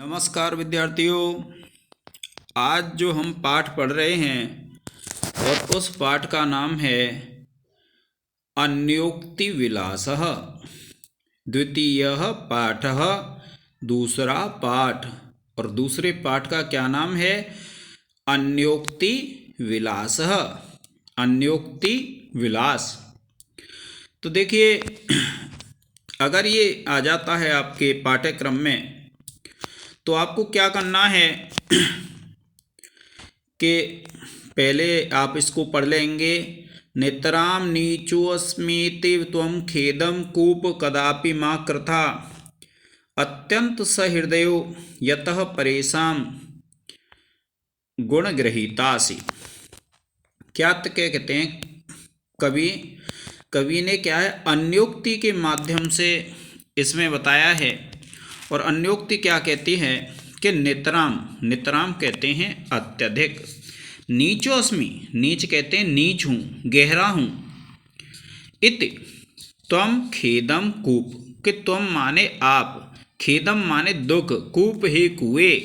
नमस्कार विद्यार्थियों। आज जो हम पाठ पढ़ रहे हैं और उस पाठ का नाम है अन्योक्ति विलासः। द्वितीयः पाठः, दूसरा पाठ। और दूसरे पाठ का क्या नाम है? अन्योक्ति विलासः। अन्योक्ति विलास। तो देखिए, अगर ये आ जाता है आपके पाठ्यक्रम में तो आपको क्या करना है कि पहले आप इसको पढ़ लेंगे। नेत्राम नीचोऽस्मीति त्वं खेदं कूप कदापि मा कृथा अत्यंत सहृदयो यतः परेशान गुणगृहीतासि। क्या कहते हैं कवि ने क्या है, अन्योक्ति के माध्यम से इसमें बताया है। और अन्योक्ति क्या कहती है कि नितराम कहते हैं अत्यधिक। नीचोऽस्मि, नीच कहते हैं नीच हूँ, गहरा हूँ। इति त्वं खेदम कूप, कि त्वं माने आप, खेदम माने दुख, कूप ही कुएं,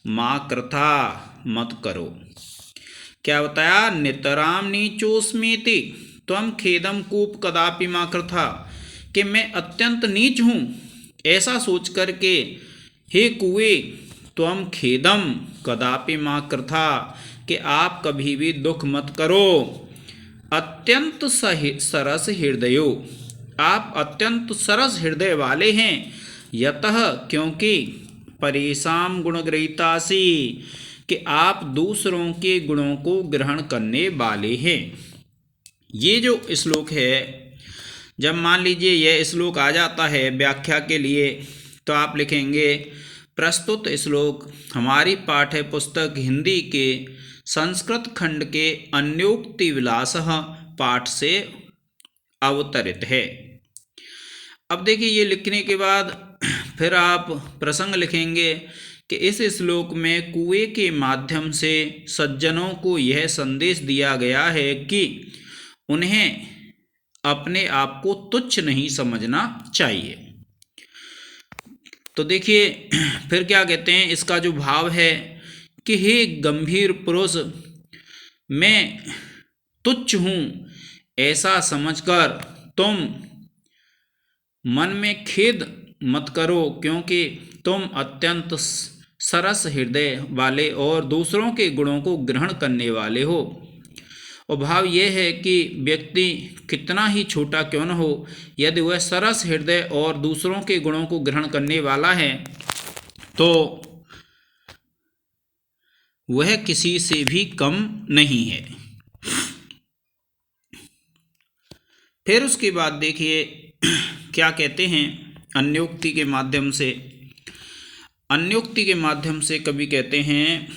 मा कृथा मत करो। क्या बताया? नितराम नीचोऽस्मीति त्वं खेदम कूप कदापि मा कृथा, कि मैं अत्यंत नीच हूँ ऐसा सोच करके हे कुएं त्वं खेदम कदापि मा कृथा, कि आप कभी भी दुख मत करो। अत्यंत सरस हृदयो, आप अत्यंत सरस हृदय वाले हैं। यतः क्योंकि परेशान गुणग्रहीतासि, कि आप दूसरों के गुणों को ग्रहण करने वाले हैं। ये जो श्लोक है, जब मान लीजिए यह श्लोक आ जाता है व्याख्या के लिए तो आप लिखेंगे प्रस्तुत श्लोक हमारी पाठ्य पुस्तक हिंदी के संस्कृत खंड के अन्योक्ति विलासः पाठ से अवतरित है। अब देखिए, ये लिखने के बाद फिर आप प्रसंग लिखेंगे कि इस श्लोक में कुएं के माध्यम से सज्जनों को यह संदेश दिया गया है कि उन्हें अपने आप को तुच्छ नहीं समझना चाहिए। तो देखिए फिर क्या कहते हैं, इसका जो भाव है कि हे गंभीर पुरुष, मैं तुच्छ हूँ ऐसा समझकर तुम मन में खेद मत करो, क्योंकि तुम अत्यंत सरस हृदय वाले और दूसरों के गुणों को ग्रहण करने वाले हो। और भाव यह है कि व्यक्ति कितना ही छोटा क्यों न हो, यदि वह सरस हृदय और दूसरों के गुणों को ग्रहण करने वाला है तो वह किसी से भी कम नहीं है। फिर उसके बाद देखिए क्या कहते हैं, अन्योक्ति के माध्यम से। अन्योक्ति के माध्यम से कवि कहते हैं,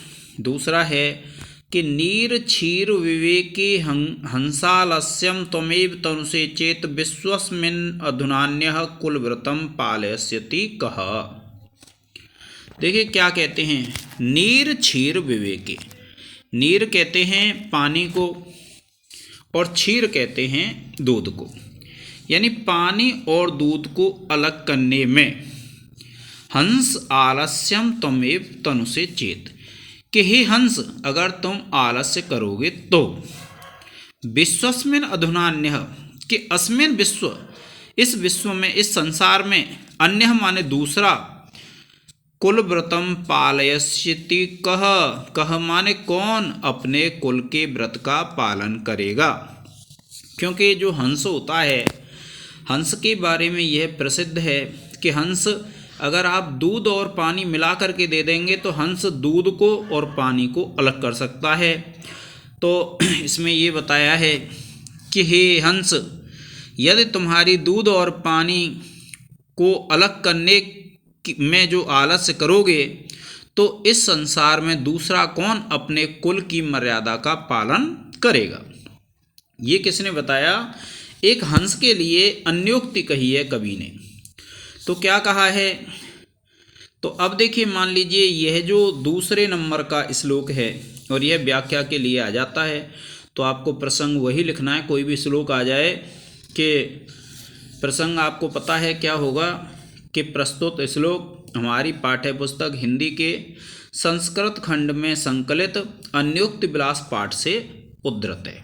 दूसरा है कि नीर क्षीर विवेके हंसालस्यम त्वमेव तनुषे चेत विश्वस्मिन् अधुनान्यः कुलव्रतम पालयस्यति कः। देखिए क्या कहते हैं, नीर क्षीर विवेके। नीर कहते हैं पानी को और क्षीर कहते हैं दूध को, यानी पानी और दूध को अलग करने में। हंस आलस्यम त्वमेव तनुषे चेत, कि हे हंस, अगर तुम आलस्य करोगे तो विश्वस्मिन् अधुनान्यः, कि अस्मिन् विश्व, इस विश्व में, इस संसार में, अन्यः माने दूसरा, कुलव्रतम पालयस्यति कः, कः माने कौन अपने कुल के व्रत का पालन करेगा। क्योंकि जो हंस होता है, हंस के बारे में यह प्रसिद्ध है कि हंस अगर आप दूध और पानी मिला करके दे देंगे तो हंस दूध को और पानी को अलग कर सकता है। तो इसमें ये बताया है कि हे हंस, यदि तुम्हारी दूध और पानी को अलग करने में जो आलस्य करोगे तो इस संसार में दूसरा कौन अपने कुल की मर्यादा का पालन करेगा। ये किसने बताया? एक हंस के लिए अन्योक्ति कही है कवि ने। तो क्या कहा है? तो अब देखिए, मान लीजिए यह जो दूसरे नंबर का श्लोक है और यह व्याख्या के लिए आ जाता है, तो आपको प्रसंग वही लिखना है। कोई भी श्लोक आ जाए कि प्रसंग आपको पता है क्या होगा कि प्रस्तुत श्लोक हमारी पाठ्य पुस्तक हिंदी के संस्कृत खंड में संकलित अन्योक्ति विलास पाठ से उद्धृत है,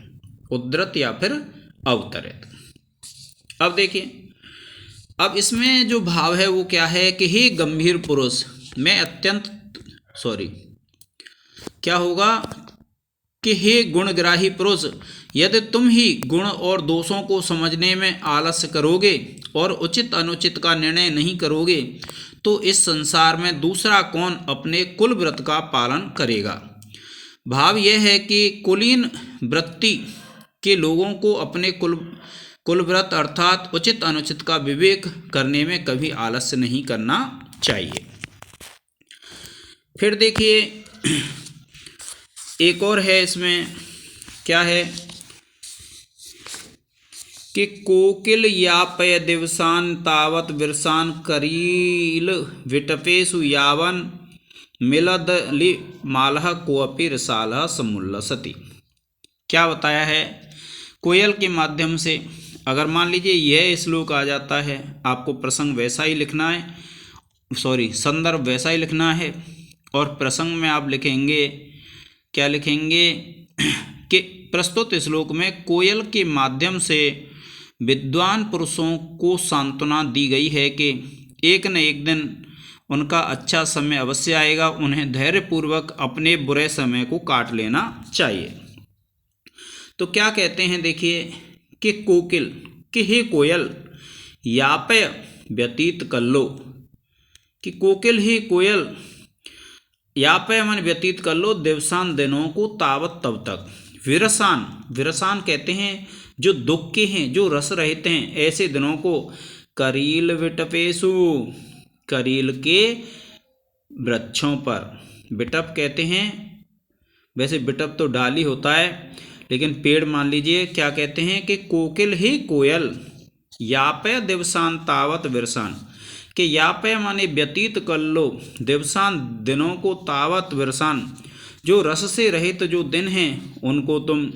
उद्धृत या फिर अवतरित। अब देखिए, अब इसमें जो भाव है वो क्या है कि हे गंभीर पुरुष, मैं अत्यंत क्या होगा कि हे गुणग्राही पुरुष, यदि तुम ही गुण और दोषों को समझने में आलस्य करोगे और उचित अनुचित का निर्णय नहीं करोगे तो इस संसार में दूसरा कौन अपने कुल व्रत का पालन करेगा। भाव यह है कि कुलीन वृत्ति के लोगों को अपने कुल व्रत अर्थात उचित अनुचित का विवेक करने में कभी आलस्य नहीं करना चाहिए। फिर देखिए, एक और है इसमें, क्या है कि कोकिल यापय दिवसान तावत विरसान करील विटपेशु यावन मिलदलि मालह कोअपि रसालह समुल्लसति। क्या बताया है, कोयल के माध्यम से, अगर मान लीजिए यह श्लोक आ जाता है, आपको प्रसंग वैसा ही लिखना है, संदर्भ वैसा ही लिखना है, और प्रसंग में आप लिखेंगे, क्या लिखेंगे कि प्रस्तुत श्लोक में कोयल के माध्यम से विद्वान पुरुषों को सांत्वना दी गई है कि एक न एक दिन उनका अच्छा समय अवश्य आएगा, उन्हें धैर्यपूर्वक अपने बुरे समय को काट लेना चाहिए। तो क्या कहते हैं, देखिए कि कोकिल, कि हे कोयल, यापय व्यतीत कर लो, कि कोकिल ही कोयल, यापय मन व्यतीत कर लो दिवसान दिनों को तावत तब तक, विरसान, विरसान कहते हैं जो दुख के हैं, जो रस रहते हैं, ऐसे दिनों को, करील विटपेशु, करील के वृक्षों पर, विटप कहते हैं, वैसे विटप तो डाली होता है लेकिन पेड़ मान लीजिए, क्या कहते हैं कि कोकिल ही कोयल, यापय दिवसान तावत विरसान, कि यापय माने व्यतीत कर लो दिवसान दिनों को, तावत विरसान जो रस से रहित जो दिन हैं उनको तुम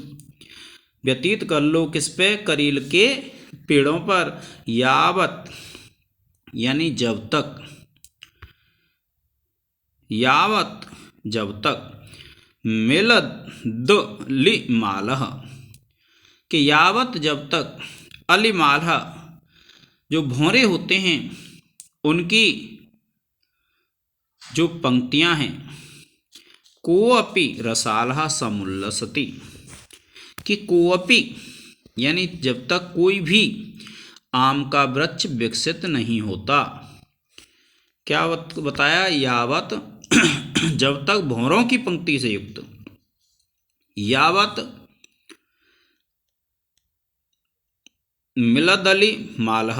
व्यतीत कर लो, किस पे, करील के पेड़ों पर, यावत यानी जब तक, यावत जब तक, मिलदलि मालह, कि यावत जब तक, अली मालह जो भौरे होते हैं उनकी जो पंक्तियां हैं, कोअपि रसालह समुल्लसति, कि कोअपि यानी जब तक कोई भी आम का वृक्ष विकसित नहीं होता। क्या बताया, यावत जब तक भौरों की पंक्ति से युक्त, यावत मिलदलि मालह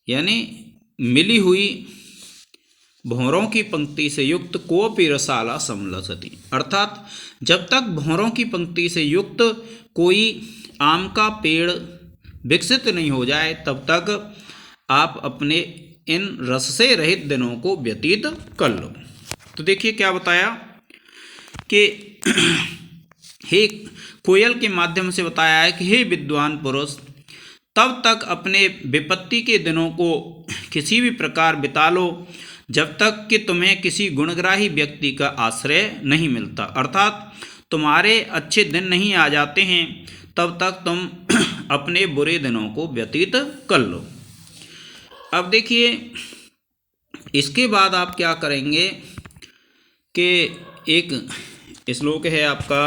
यानी मिली हुई भौरों की पंक्ति से युक्त, कोअपि रसाला समुल्लसति, अर्थात जब तक भौरों की पंक्ति से युक्त कोई आम का पेड़ विकसित नहीं हो जाए तब तक आप अपने इन रस से रहित दिनों को व्यतीत कर लो। तो देखिए क्या बताया कि हे कोयल के माध्यम से बताया है कि हे विद्वान पुरुष, तब तक अपने विपत्ति के दिनों को किसी भी प्रकार बिता लो जब तक कि तुम्हें किसी गुणग्राही व्यक्ति का आश्रय नहीं मिलता, अर्थात तुम्हारे अच्छे दिन नहीं आ जाते हैं तब तक तुम अपने बुरे दिनों को व्यतीत कर लो। अब देखिए इसके बाद आप क्या करेंगे कि एक श्लोक है आपका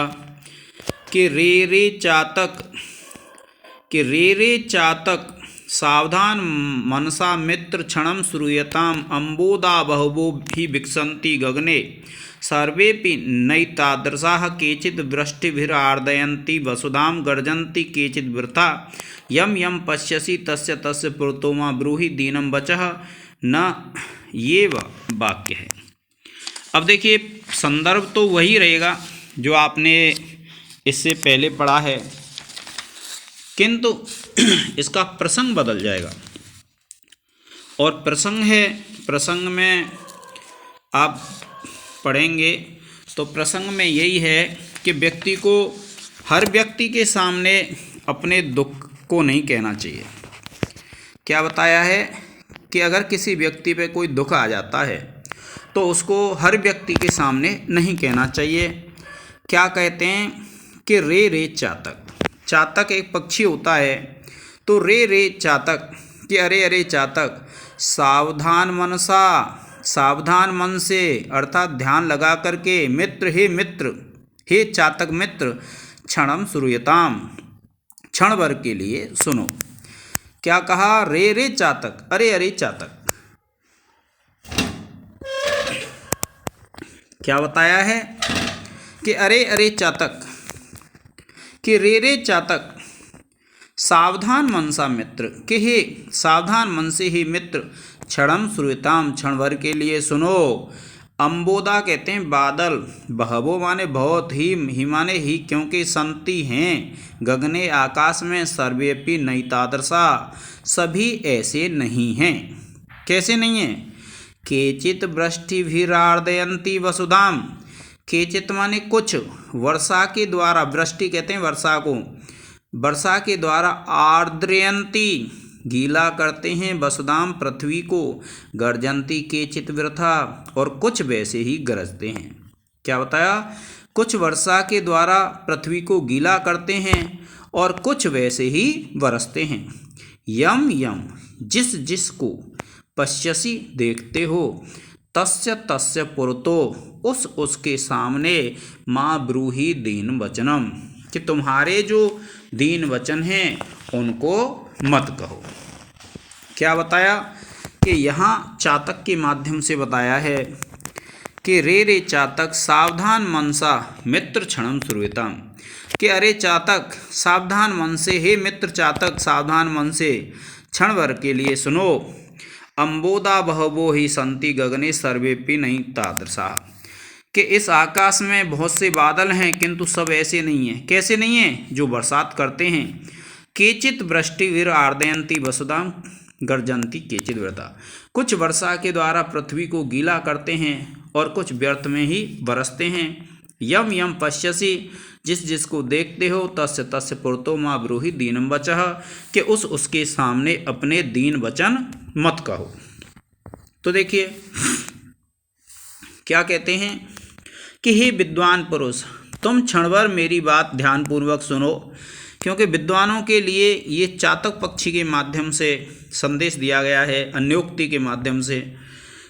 कि रे चातक सावधान मनसा मित्र क्षणम श्रूयताम अम्बोदा बहवो भी विकसन्ति गगने सर्वेपि नैतादृशाः केचित् वृष्टिभिरार्दयन्ति वसुधाम गर्जन्ति केचित् वृथा यम यम पश्यसि तस्य तस्य पुरतो मा ब्रूहि दीनम वचः न, ये वाक्य है। अब देखिए संदर्भ तो वही रहेगा जो आपने इससे पहले पढ़ा है, किंतु इसका प्रसंग बदल जाएगा। और प्रसंग में आप पढ़ेंगे तो प्रसंग में यही है कि व्यक्ति को, हर व्यक्ति के सामने अपने दुख को नहीं कहना चाहिए। क्या बताया है कि अगर किसी व्यक्ति पे कोई दुख आ जाता है तो उसको हर व्यक्ति के सामने नहीं कहना चाहिए। क्या कहते हैं कि रे रे चातक। चातक एक पक्षी होता है, तो रे रे चातक कि अरे अरे चातक, सावधान मनसा, सावधान मन से अर्थात ध्यान लगा करके, मित्र हे मित्र, हे चातक मित्र, क्षणम श्रूयताम, क्षण भर के लिए सुनो। क्या कहा? रे रे चातक, अरे अरे चातक। क्या बताया है कि अरे अरे चातक, कि रे रे चातक, सावधान मनसा मित्र, कि हे सावधान मन से ही मित्र, क्षणम श्रूयताम, क्षण भर के लिए सुनो। अंबोदा कहते हैं बादल, बहवो माने बहुत, ही माने ही क्योंकि, संति हैं, गगने आकाश में, सर्वेपि नैतादृशा, सभी ऐसे नहीं हैं। कैसे नहीं हैं? केचित वृष्टिभिरार्दयन्ति वसुधाम, केचित माने कुछ, वर्षा के द्वारा, वृष्टि कहते हैं वर्षा को, वर्षा के द्वारा, आर्द्रयन्ति गीला करते हैं, वसुधाम पृथ्वी को, गर्जन्ति केचित वृथा, और कुछ वैसे ही गरजते हैं। क्या बताया? कुछ वर्षा के द्वारा पृथ्वी को गीला करते हैं और कुछ वैसे ही बरसते हैं। यम यम, जिस जिस को, पश्यसि देखते हो, तस्य तस्य पुरतो, उस उसके सामने, माँ ब्रूहि दीन वचनम, कि तुम्हारे जो दीन वचन हैं उनको मत कहो। क्या बताया? कि यहाँ चातक के माध्यम से बताया है कि रे रे चातक, सावधान मनसा मित्र, क्षणम श्रूयताम, कि अरे चातक, सावधान मन से, हे मित्र चातक, सावधान मन से क्षण भर के लिए सुनो। अंबोदा बहवो ही संति गगने, सर्वेपि नहीं तादृशा, कि इस आकाश में बहुत से बादल हैं किंतु सब ऐसे नहीं हैं। कैसे नहीं हैं? जो बरसात करते हैं। केचित वृष्टिभिर आर्दयन्ति वसुधाम गर्जन्ति केचित वृथा, कुछ वर्षा के द्वारा पृथ्वी को गीला करते हैं और कुछ व्यर्थ में ही बरसते हैं। यम यम पश्यसि, जिस जिसको देखते हो, तस्य तस्य पुरतो माँ ब्रूहि दीनम वचः, कि उस उसके सामने अपने दीन वचन मत कहो। तो देखिए क्या कहते हैं कि हे विद्वान पुरुष, तुम क्षणभर मेरी बात ध्यानपूर्वक सुनो, क्योंकि विद्वानों के लिए ये चातक पक्षी के माध्यम से संदेश दिया गया है, अन्योक्ति के माध्यम से,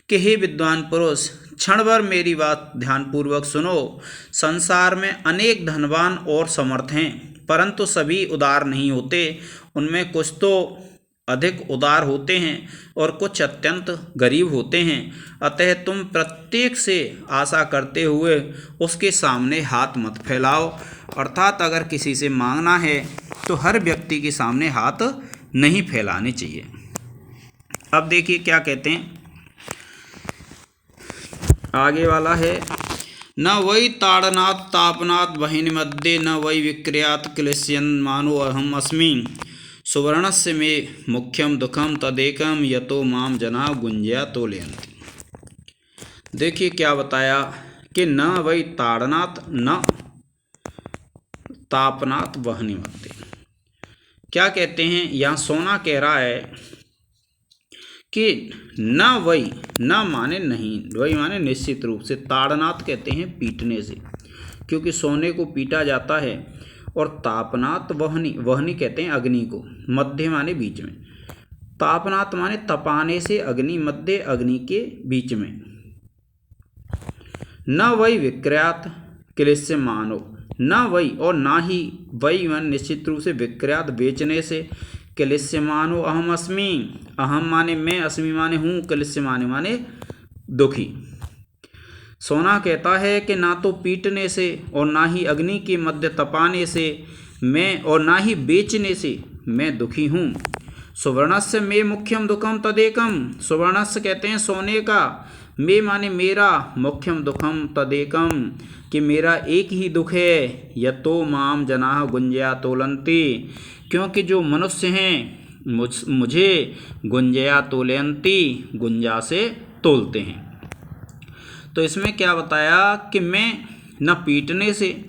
कि हे विद्वान पुरुष, क्षण भर मेरी बात ध्यानपूर्वक सुनो। संसार में अनेक धनवान और समर्थ हैं, परंतु सभी उदार नहीं होते। उनमें कुछ तो अधिक उदार होते हैं और कुछ अत्यंत गरीब होते हैं। अतः तुम प्रत्येक से आशा करते हुए उसके सामने हाथ मत फैलाओ। अर्थात अगर किसी से मांगना है तो हर व्यक्ति के सामने हाथ नहीं फैलाने चाहिए। अब देखिए क्या कहते हैं, आगे वाला है, न वै ताड़नात् तापनात् वहिनी मध्ये, न वै विक्रियात् क्लेश्यन् मानो अहम अस्मि, सुवर्णस्य मे मुख्यम दुखम तदेकम, यतो माम जना गुंजया तोलयन्ति। देखिए क्या बताया कि न वै ताड़नात्, न तापनात् वहनी मध्ये। क्या कहते हैं? यहाँ सोना कह रहा है कि न वै, न माने नहीं, वै माने निश्चित रूप से, ताड़नात् कहते हैं पीटने से, क्योंकि सोने को पीटा जाता है, और तापनात् वहनी, वहनी कहते हैं अग्नि को, मध्य माने बीच में, तापनात् माने तपाने से अग्नि, मध्य अग्नि के बीच में। न वै विक्रियात् क्लेश्य मानो, न वै और ना ही, वै माने निश्चित रूप से, विक्रियात् बेचने से, क्लेश्य मानो अहम अस्मि, अहम माने मैं, अस्मि माने हूँ, क्लेश्य माने दुखी। सोना कहता है कि ना तो पीटने से और ना ही अग्नि के मध्य तपाने से मैं, और ना ही बेचने से मैं दुखी हूँ। सुवर्णस्य मे मुख्यम दुखम तदेकम, सुवर्णस्य कहते हैं सोने का, मे माने मेरा, मुख्यम दुखम तदेकम, कि मेरा एक ही दुख है, यतो माम जनाः गुंजया तोलन्ति, क्योंकि जो मनुष्य हैं मुझे गुंजया तोलयन्ति, गुंजा से तोलते हैं। तो इसमें क्या बताया कि मैं न पीटने से,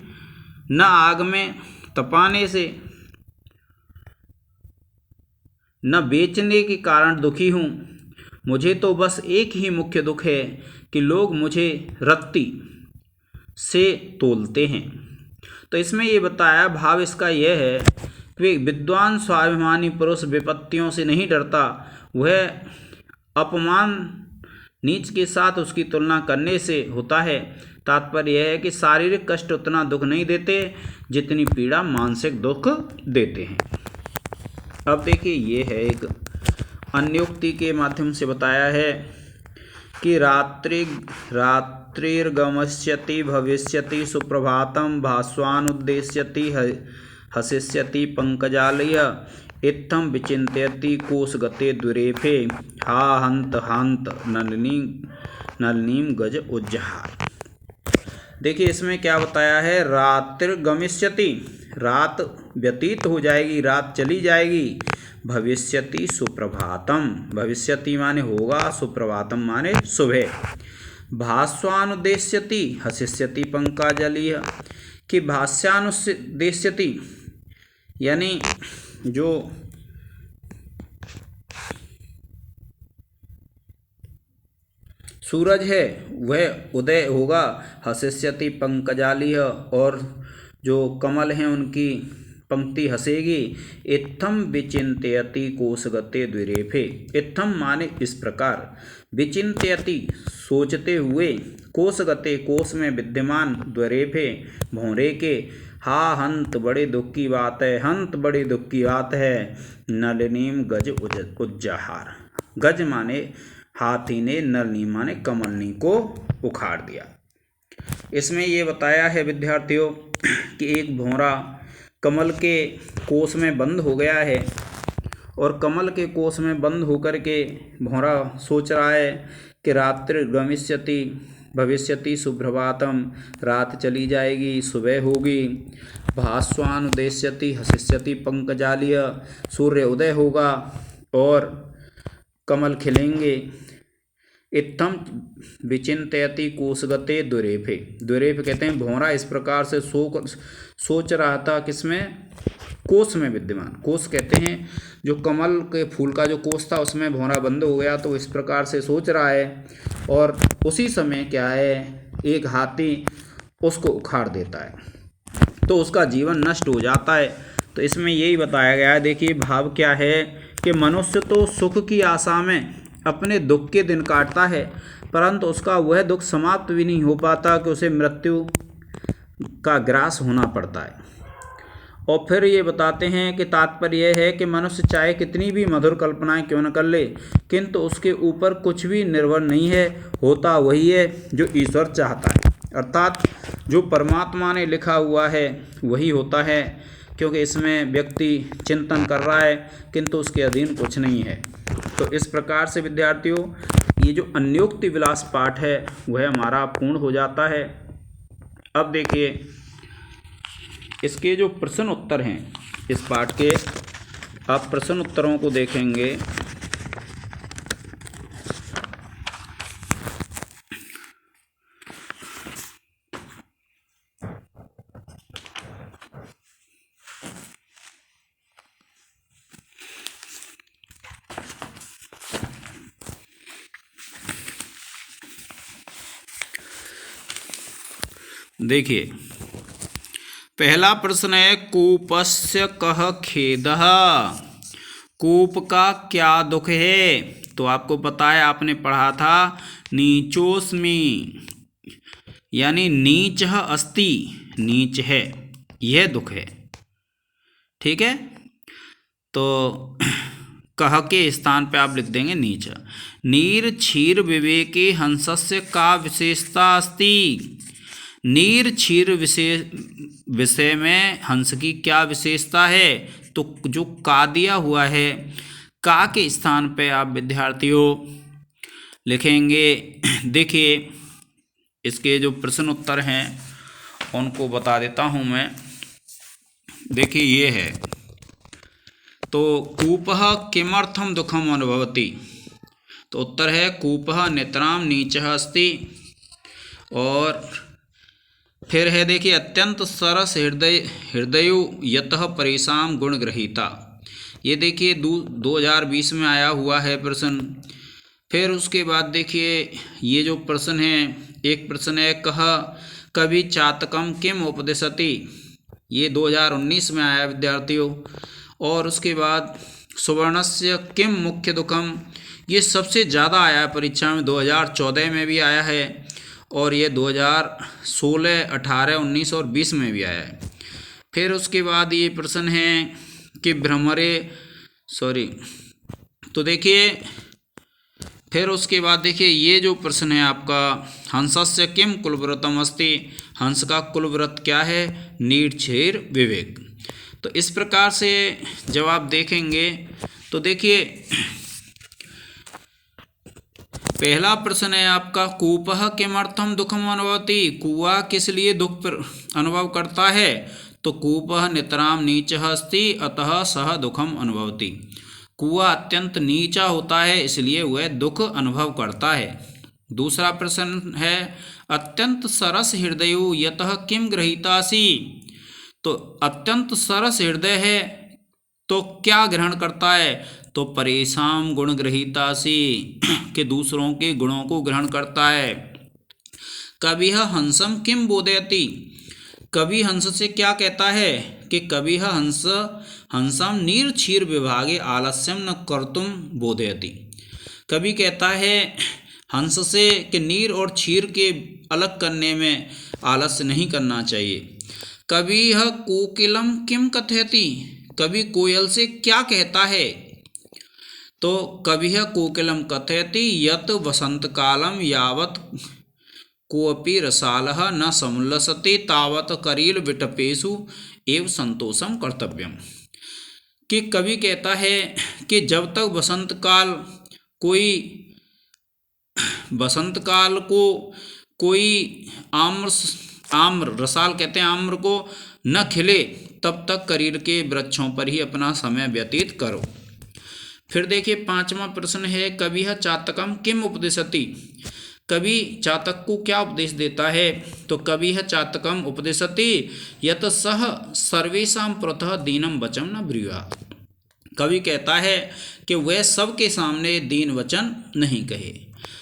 न आग में तपाने से, न बेचने के कारण दुखी हूँ, मुझे तो बस एक ही मुख्य दुख है कि लोग मुझे रत्ती से तोलते हैं। तो इसमें ये बताया, भाव इसका यह है कि विद्वान स्वाभिमानी पुरुष विपत्तियों से नहीं डरता, वह अपमान नीच के साथ उसकी तुलना करने से होता है। तात्पर्य यह है कि शारीरिक कष्ट उतना दुख नहीं देते जितनी पीड़ा मानसिक दुख देते हैं। अब देखिए, ये है एक अन्योक्ति के माध्यम से बताया है कि रात्रिर्गमस्यति भविष्यति सुप्रभातं भास्वानुद्देश्यति हसिष्यति पंकजालय इत्थं विचिन्तयति कोशगते दुरेफे हा हंत हंत नलिनीं गज उज्जहार। देखिए, इसमें क्या बताया है, रात्रिर्गमिष्यति, रात व्यतीत हो जाएगी, रात चली जाएगी। भविष्यति सुप्रभातम, भविष्यति माने होगा, सुप्रभातम माने सुबह। भास्वानुद्देश्यति हसिष्यति पंकजालय, कि भास्यानुद्देश्यति यानी जो सूरज है वह उदय होगा। हसिष्यति पंकजालय, और जो कमल हैं उनकी पंक्ति हंसेगी। इत्थम विचिन्तयति कोशगते द्विरेफे, इत्थम माने इस प्रकार, विचिन्तयति सोचते हुए, कोशगते कोश में विद्यमान, द्विरेफे भौरे के, हा हंत बड़े दुख की बात है, हंत बड़े दुख की बात है। नलिनीम गज उज्जहार, गज माने हाथी ने, नलिनी माने कमलनी को उखाड़ दिया। इसमें ये बताया है विद्यार्थियों कि एक भौरा कमल के कोश में बंद हो गया है, और कमल के कोश में बंद होकर के भौरा सोच रहा है कि रात्रि गमिष्यति भविष्यति सुप्रभातम, रात चली जाएगी, सुबह होगी। भास्वानुद्देश्यति हसिष्यति पंकजालय, सूर्य उदय होगा और कमल खिलेंगे। इत्थम विचिन्तयति कोशगते दुरेफे, दुरेफ कहते हैं भौरा इस प्रकार से सोच रहा था, किसमें, कोश में विद्यमान, कोश कहते हैं जो कमल के फूल का जो कोश था उसमें भौरा बंद हो गया, तो इस प्रकार से सोच रहा है। और उसी समय क्या है, एक हाथी उसको उखाड़ देता है, तो उसका जीवन नष्ट हो जाता है। तो इसमें यही बताया गया है। देखिए, भाव क्या है कि मनुष्य तो सुख की आशा में अपने दुख के दिन काटता है, परंतु उसका वह दुख समाप्त भी नहीं हो पाता कि उसे मृत्यु का ग्रास होना पड़ता है। और फिर ये बताते हैं कि तात्पर्य यह है कि मनुष्य चाहे कितनी भी मधुर कल्पनाएं क्यों न कर ले, किंतु उसके ऊपर कुछ भी निर्भर नहीं है, होता वही है जो ईश्वर चाहता है, अर्थात जो परमात्मा ने लिखा हुआ है वही होता है, क्योंकि इसमें व्यक्ति चिंतन कर रहा है किंतु उसके अधीन कुछ नहीं है। तो इस प्रकार से विद्यार्थियों, ये जो अन्योक्ति विलास पाठ है वह हमारा पूर्ण हो जाता है। अब देखिए, इसके जो प्रश्न उत्तर हैं इस पाठ के, आप प्रश्न उत्तरों को देखेंगे। देखिए, पहला प्रश्न है, कूपस्य कः खेदः, कूप का क्या दुख है। तो आपको पता है, आपने पढ़ा था, नीचोस्मि यानी नीच अस्ति, नीच है, यह दुख है। ठीक है, तो कह के स्थान पे आप लिख देंगे नीच। नीर क्षीर विवेके हंसस्य का विशेषता अस्ति, नीर क्षीर विषय में हंस की क्या विशेषता है। तो जो का दिया हुआ है, का के स्थान पे आप विद्यार्थियों लिखेंगे। देखिए, इसके जो प्रश्न उत्तर हैं उनको बता देता हूँ मैं। देखिए, ये है, तो कूपः किमर्थम दुखम अनुभवति। तो उत्तर है, कूपः नितराम नीचः अस्ति। और फिर है, देखिए, अत्यंत सरस हृदयो यतः परेशान गुण ग्रहीता। ये देखिए 2020 में आया हुआ है प्रश्न। फिर उसके बाद देखिए ये जो प्रश्न है, एक प्रश्न है कह कवि चातकम किम उपदिशति, ये 2019 में आया विद्यार्थियों। और उसके बाद सुवर्णस्य किम मुख्य दुखम, ये सबसे ज़्यादा आया है परीक्षा में, 2014 में भी आया है और ये 2016, 18, 19 और 20 में भी आया है। फिर उसके बाद ये प्रश्न है कि तो देखिए फिर उसके बाद देखिए ये जो प्रश्न है आपका, हंसस्य किम कुलव्रतम अस्ति, हंस का कुलव्रत क्या है, नीरक्षीर विवेक। तो इस प्रकार से जब आप देखेंगे तो देखिए पहला प्रश्न है आपका, कूपः किमर्थम दुखम अनुभवति, कुआं किस लिए दुख अनुभव करता है, तो कूपः नितराम नीचः अस्ति अतः सह दुखम अनुभवति, कुआं अत्यंत नीचा होता है इसलिए वह दुख अनुभव करता है। दूसरा प्रश्न है, अत्यंत सरस हृदयो यतः किम गृहीतासि, तो अत्यंत सरस हृदय है तो क्या ग्रहण करता है, तो परेशान गुण गृहीतासि, के दूसरों के गुणों को ग्रहण करता है। कविः हंसम किम बोधयति, कवि हंस से क्या कहता है कि कविः हंसम नीर क्षीर विभागे आलस्यम न कर्तुम बोधयति, कवि कहता है हंस से कि नीर और क्षीर के अलग करने में आलस्य नहीं करना चाहिए। कविः कोकिलम किम कथयति, कवि कोयल से क्या कहता है, तो कविः कोकिलम कथयति यत वसंत कालम यावत कोऽपि रसालः न समुल्लसति तावत करील विटपेषु एव संतोषम कर्तव्यम, कि कवि कहता है कि जब तक बसंत काल को कोई आम्र रसाल कहते हैं आम्र को न खिले तब तक करील के वृक्षों पर ही अपना समय व्यतीत करो। फिर देखिए पांचवा प्रश्न है, कविः चातकम किम उपदिशति, कवि चातक को क्या उपदेश देता है, तो कविः चातकम उपदिशति यत सह सर्वेषां पुरतः दीनम वचन न ब्रूयात्, कवि कहता है कि वह सबके सामने दीन वचन नहीं कहे।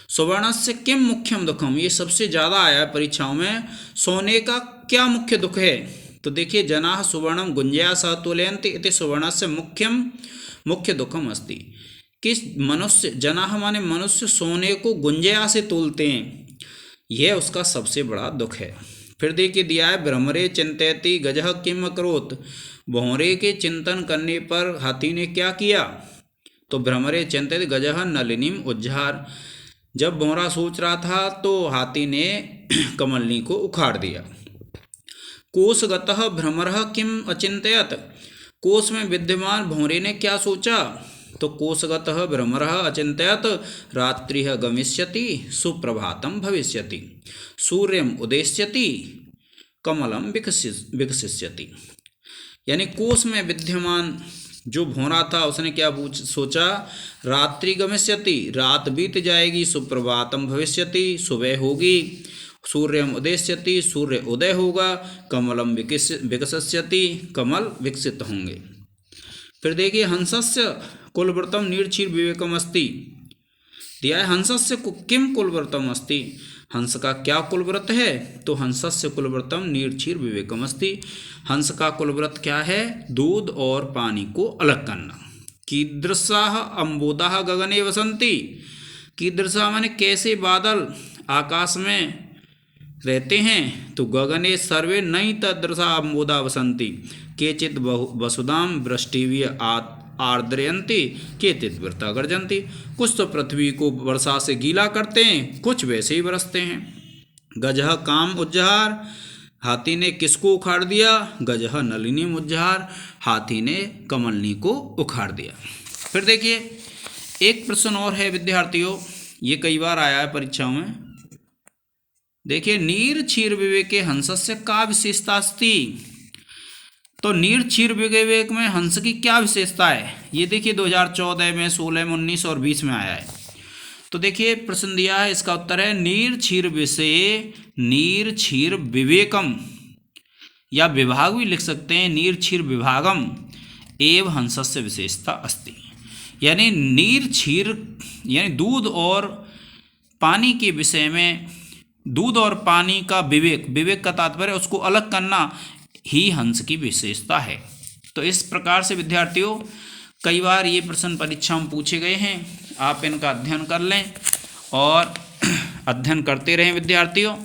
सुवर्णस्य किम मुख्यम दुखम, ये सबसे ज़्यादा आया है परीक्षाओं में, सोने का क्या मुख्य दुख है, तो देखिए जनाः सुवर्णम गुंजया सह तुलयन्ति इति सुवर्णस्य मुख्य दुखम अस्ति, कि मनुष्य जनाः माने मनुष्य सोने को गुंजया से तोलते हैं, यह उसका सबसे बड़ा दुख है। फिर देखिए दिया है, भ्रमरे चिंतयति गजः किम अकरोत्, भौरे के चिंतन करने पर हाथी ने क्या किया, तो भ्रमरे चिंतयति गजः नलिनीम उज्जहार, जब भौरा सोच रहा था तो हाथी ने कमलनी को उखाड़ दिया। कोशगतः भ्रमरः किम अचिंतयत, कोश में विद्यमान भौरे ने क्या सोचा, तो कोशगतः भ्रमरः अचिंतयत रात्रिः गमिष्यति सुप्रभातं भविष्यति सूर्यम उदेष्यति कमलम विकसिष्यति, यानी कोश में विद्यमान जो भौरा था उसने क्या सोचा, रात्रि गमिष्यति रात बीत जाएगी, सुप्रभातम भविष्यति सुबह होगी, सूर्यम उदेष्यति सूर्य उदय होगा, कमलम विकसिष्यति कमल विकसित होंगे। फिर देखिए हंसस्य कुलव्रतम नीरक्षीर विवेकम अस्ति, दिया है हंसस्य किम कुलव्रतम अस्ति, हंस का क्या कुलव्रत है, तो हंसस्य कुलव्रतम नीरक्षीर विवेकम अस्ति, हंस का कुलव्रत क्या है, दूध और पानी को अलग करना। कीदृशाः अम्बोधाः गगने वसन्ति, कीदृशा माने कैसे बादल आकाश में रहते हैं, तो गगने सर्वे नई तदृशा अम्बोधा वसन्ति केचित् वसुधाम वृष्टिव्य आर्द्रयन्ति केचित् वृता गर्जन्ति, कुछ तो पृथ्वी को वर्षा से गीला करते हैं, कुछ वैसे ही बरसते हैं। गजः काम उज्जहार, हाथी ने किसको उखाड़ दिया, गजः नलिनी उज्जहार, हाथी ने कमलनी को उखाड़ दिया। फिर देखिए एक प्रश्न और है विद्यार्थियों, ये कई बार आया है परीक्षाओं में, देखिए नीर क्षीर विवेके हंसस्य का विशेषता अस्ति, तो नीर क्षीर विवेक में हंस की क्या विशेषता है, ये देखिए 2014 में 16 में 19 और 20 में आया है। तो देखिए प्रश्न दिया है, इसका उत्तर है नीर क्षीर विषय नीर क्षीर विवेकम, या विभाग भी लिख सकते हैं नीर क्षीर विभागम एव हंसस्य विशेषता अस्ति, यानी नीर क्षीर यानी दूध और पानी के विषय में, दूध और पानी का विवेक, विवेक का तात्पर्य उसको अलग करना ही हंस की विशेषता है। तो इस प्रकार से विद्यार्थियों कई बार ये प्रश्न परीक्षा में पूछे गए हैं, आप इनका अध्ययन कर लें और अध्ययन करते रहें विद्यार्थियों।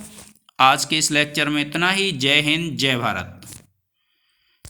आज के इस लेक्चर में इतना ही। जय हिंद, जय भारत।